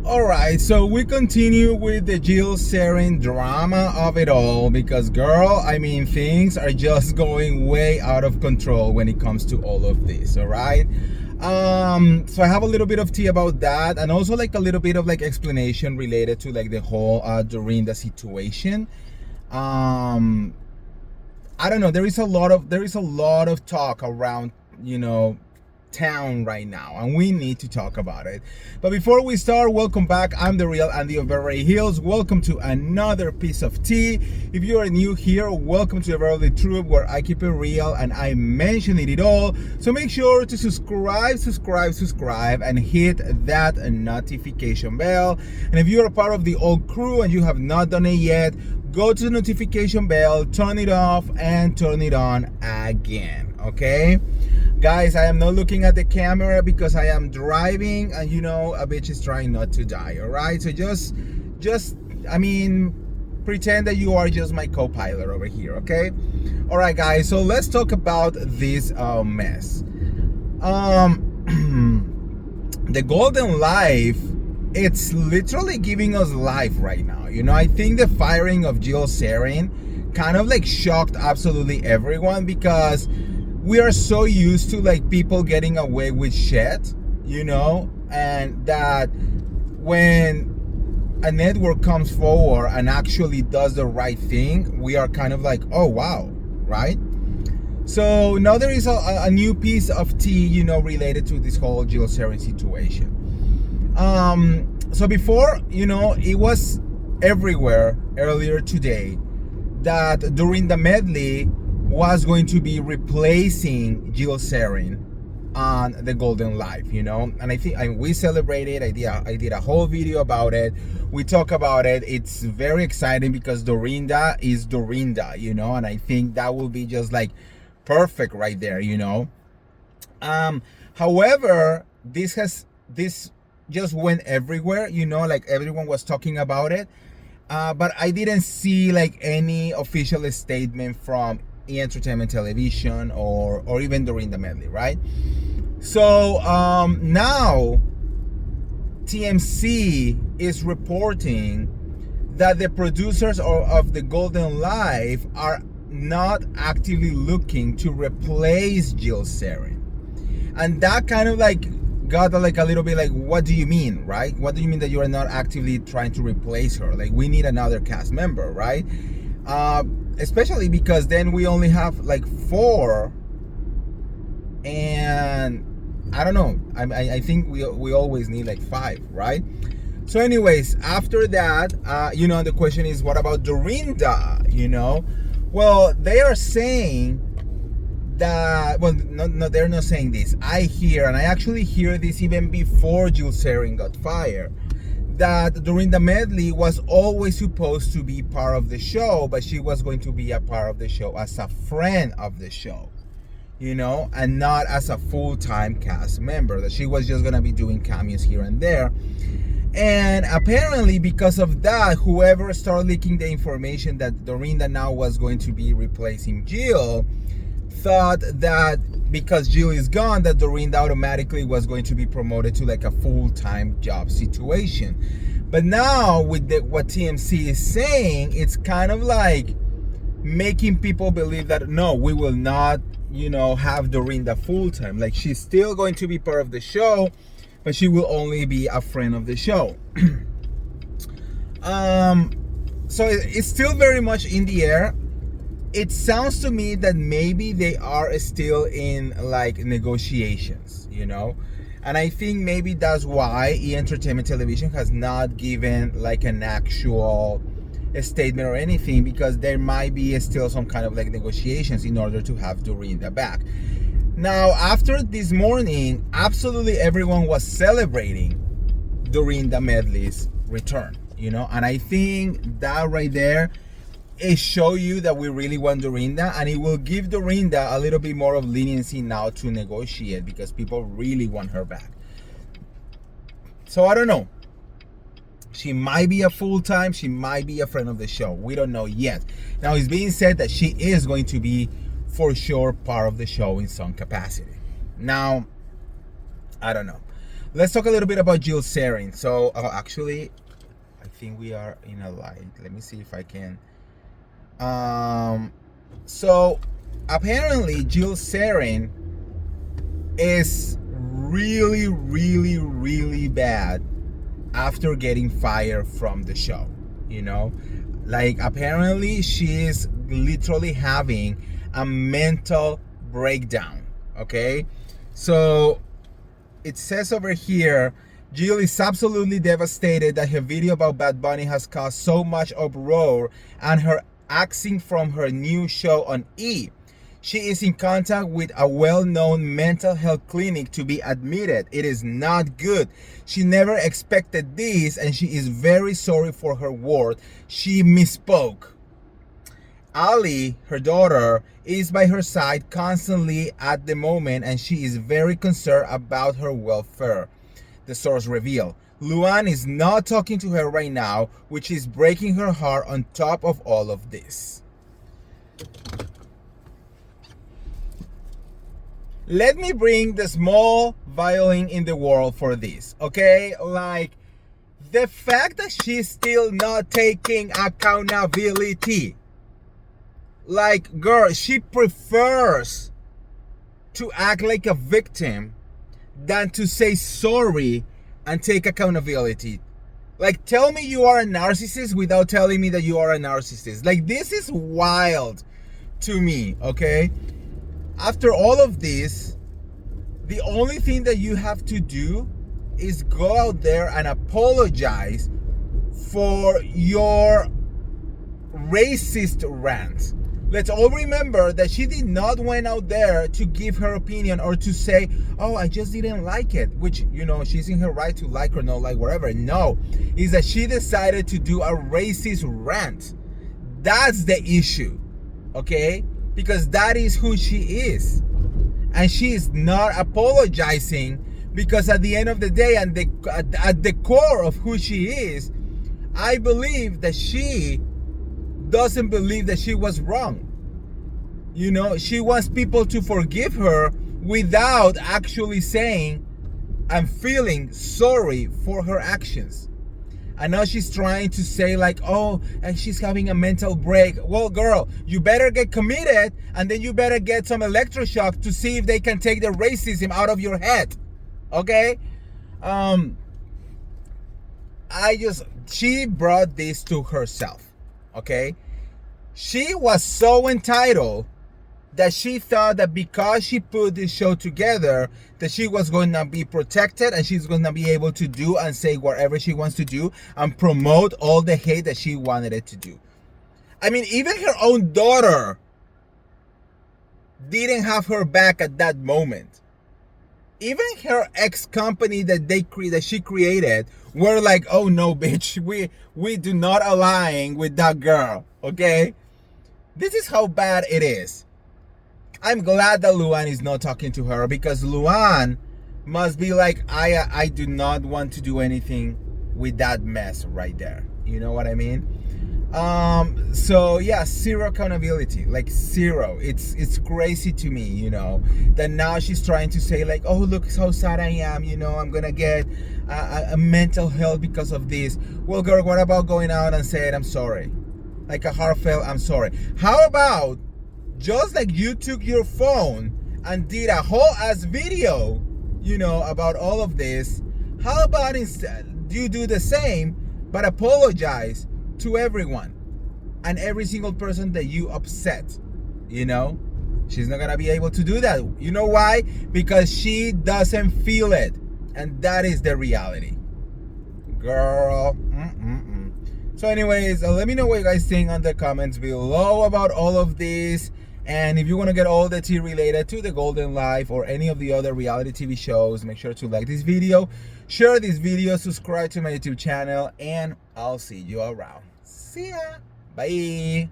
Alright, so we continue with the Jill Sarin drama of it all because, girl, I mean, things are just going way out of control when it comes to all of this, alright? So I have a little bit of tea about that, and also like a little bit of like explanation related to like the whole Dorinda situation. Um, I don't know. There is a lot of talk around, town right now, and we need to talk about it. But before we start, welcome back. I'm the real Andy of Beverly Hills. Welcome to another piece of tea. If you are new here, welcome to the Beverly Truth, where I keep it real and I mention it all. So make sure to subscribe, and hit that notification bell. And if you're a part of the old crew and you have not done it yet, go to the notification bell, turn it off, and turn it on again. Okay? Guys, I am not looking at the camera because I am driving, and a bitch is trying not to die, alright? So just pretend that you are just my co-pilot over here, okay? Alright, guys, so let's talk about this mess. The Golden Life, it's literally giving us life right now. I think the firing of Jill Sarin kind of like shocked absolutely everyone, because we are so used to like people getting away with shit, and that when a network comes forward and actually does the right thing, we are kind of like, oh wow, right? So now there is a new piece of tea, related to this whole Jill Sarin situation. So before, it was everywhere earlier today that Dorinda Medley was going to be replacing Jill Sarin on the Golden Life, and I think we celebrated. I did a whole video about it. We talk about it. It's very exciting because Dorinda is Dorinda, and I think that will be just like perfect right there, However, this just went everywhere, like everyone was talking about it, but I didn't see like any official statement from Entertainment Television or even Dorinda Medley, right? So now TMC is reporting that the producers of the Golden Life are not actively looking to replace Jill Sarin, and that kind of like got like a little bit like, what do you mean, right? What do you mean that you are not actively trying to replace her? Like, we need another cast member, right? Especially because then we only have like 4, and I don't know. I think we always need like 5, right? So, anyways, after that, the question is, what about Dorinda? Well, they are saying that, well, no, they're not saying this. I hear, and I actually hear this even before Jill Sarin got fired, that Dorinda Medley was always supposed to be part of the show, but she was going to be a part of the show as a friend of the show, and not as a full-time cast member, that she was just going to be doing cameos here and there. And apparently because of that, whoever started leaking the information that Dorinda now was going to be replacing Jill thought that because Jill is gone, that Dorinda automatically was going to be promoted to like a full-time job situation. But now with what TMC is saying, it's kind of like making people believe that no, we will not, have Dorinda full-time. Like, she's still going to be part of the show, but she will only be a friend of the show. So it's still very much in the air. It sounds to me that maybe they are still in like negotiations, and I think maybe that's why Entertainment Television has not given like an actual statement or anything, because there might be still some kind of like negotiations in order to have Dorinda back. Now, after this morning, absolutely everyone was celebrating Dorinda Medley's return, and I think that right there, it show you that we really want Dorinda, and it will give Dorinda a little bit more of leniency now to negotiate, because people really want her back. So I don't know. She might be a full-time, she might be a friend of the show. We don't know yet. Now, it's being said that she is going to be for sure part of the show in some capacity. Now, I don't know. let's talk a little bit about Jill Sarin. So actually, I think we are in a light. Let me see if I can. So apparently Jill Sarin is really, really, really bad after getting fired from the show. You know, like apparently she is literally having a mental breakdown. Okay, so it says over here, Jill is absolutely devastated that her video about Bad Bunny has caused so much uproar and her axing from her new show on E! She is in contact with a well-known mental health clinic to be admitted. It is not good. She never expected this and she is very sorry for her word. She misspoke. Ali, her daughter, is by her side constantly at the moment and she is very concerned about her welfare, the source revealed. Luan is not talking to her right now, which is breaking her heart on top of all of this. Let me bring the small violin in the world for this, okay? Like, the fact that she's still not taking accountability. Like, girl, she prefers to act like a victim than to say sorry and take accountability. Like, tell me you are a narcissist without telling me that you are a narcissist. Like, this is wild to me, okay? After all of this, the only thing that you have to do is go out there and apologize for your racist rant. Let's all remember that she did not went out there to give her opinion or to say, oh, I just didn't like it, which, you know, she's in her right to like or not like, whatever. No, is that she decided to do a racist rant. That's the issue, okay? Because that is who she is. And she is not apologizing because at the end of the day and at the core of who she is, I believe that she doesn't believe that she was wrong. You know, she wants people to forgive her without actually saying and feeling sorry for her actions. And now she's trying to say like, oh, and she's having a mental break. Well, girl, you better get committed and then you better get some electroshock to see if they can take the racism out of your head. Okay? She brought this to herself. Okay? She was so entitled that she thought that because she put this show together, that she was going to be protected and she's going to be able to do and say whatever she wants to do and promote all the hate that she wanted it to do. I mean, even her own daughter didn't have her back at that moment. Even her ex-company that she created were like, oh no, bitch, we do not align with that girl, okay? This is how bad it is. I'm glad that Luan is not talking to her because Luan must be like, I do not want to do anything with that mess right there. You know what I mean? So yeah, zero accountability, like zero. It's crazy to me, you know, that now she's trying to say like, oh, look how sad I am, you know, I'm gonna get a mental health because of this. Well, girl, what about going out and saying I'm sorry? Like a heartfelt I'm sorry. How about just like you took your phone and did a whole ass video, you know, about all of this, how about instead you do the same but apologize to everyone and every single person that you upset? You know, she's not gonna be able to do that. You know why? Because she doesn't feel it, and that is the reality, girl. So anyways, let me know what you guys think on the comments below about all of this. And if you want to get all the tea related to the Golden Life or any of the other reality TV shows, make sure to like this video, share this video, subscribe to my YouTube channel, and I'll see you around. See ya. Bye.